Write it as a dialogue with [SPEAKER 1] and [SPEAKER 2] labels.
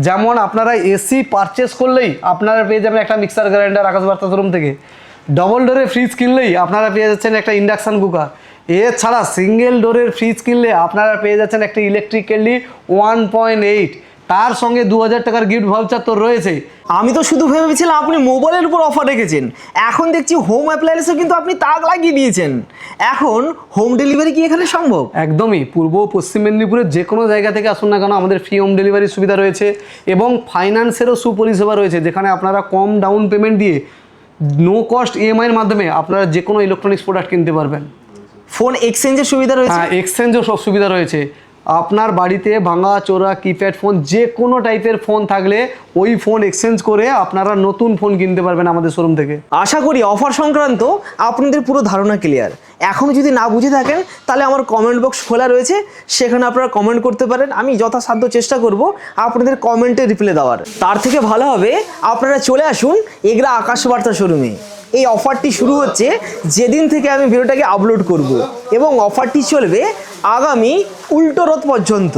[SPEAKER 1] যেমন আপনারা AC purchase করলেই আপনারা পেয়ে যাবেন একটা মিক্সার গ্রাইন্ডার আকাশ বার্তা শোরুম থেকে, ডবল ডোরের ফ্রিজ কিনলেই আপনারা পেয়ে যাচ্ছেন একটা ইন্ডাকশান কুকার, এছাড়া সিঙ্গেল ডোরের ফ্রিজ কিনলে আপনারা পেয়ে যাচ্ছেন একটা ইলেকট্রিক কেটলি 1.8, তার সঙ্গে 2000 টাকার গিফট ভাউচার তো রয়েছে।
[SPEAKER 2] আমি তো শুধু ভেবেছিলাম আপনি মোবাইলের উপর অফার রেখেছেন, এখন দেখছি হোম অ্যাপ্লায়েন্সে কিন্তু আপনি তাক লাগিয়ে দিয়েছেন। এখন হোম ডেলিভারি কি এখানে সম্ভব?
[SPEAKER 1] একদমই, পূর্ব ও পশ্চিম মেদিনীপুরের যে কোনো জায়গা থেকে আসুন না কেন আমাদের ফ্রি হোম ডেলিভারির সুবিধা রয়েছে এবং ফাইন্যান্সেরও সুপরিষেবা রয়েছে, যেখানে আপনারা কম ডাউন পেমেন্ট দিয়ে নো কস্ট ইএমআইয়ের মাধ্যমে আপনারা যে কোনো ইলেকট্রনিক্স প্রোডাক্ট কিনতে পারবেন।
[SPEAKER 2] ফোন এক্সচেঞ্জের সুবিধা রয়েছে?
[SPEAKER 1] হ্যাঁ, এক্সচেঞ্জও সব সুবিধা রয়েছে। আপনার বাড়িতে ভাঙা চোরা কিপ্যাড ফোন যে কোনো টাইপের ফোন থাকলে ওই ফোন এক্সচেঞ্জ করে আপনারা নতুন ফোন কিনতে পারবেন আমাদের শোরুম থেকে।
[SPEAKER 2] আশা করি অফার সংক্রান্ত আপনাদের পুরো ধারণা ক্লিয়ার। এখনও যদি না বুঝে থাকেন তাহলে আমার কমেন্ট বক্স খোলা রয়েছে, সেখানে আপনারা কমেন্ট করতে পারেন। আমি যথাসাধ্য চেষ্টা করব আপনাদের কমেন্টে রিপ্লাই দেওয়ার। তার থেকে ভালো হবে আপনারা চলে আসুন এগরা আকাশ বার্তা শোরুমে। এই অফারটি শুরু হচ্ছে যেদিন থেকে আমি ভিডিওটাকে আপলোড করব এবং অফারটি চলবে আগামী উল্টো রথ পর্যন্ত।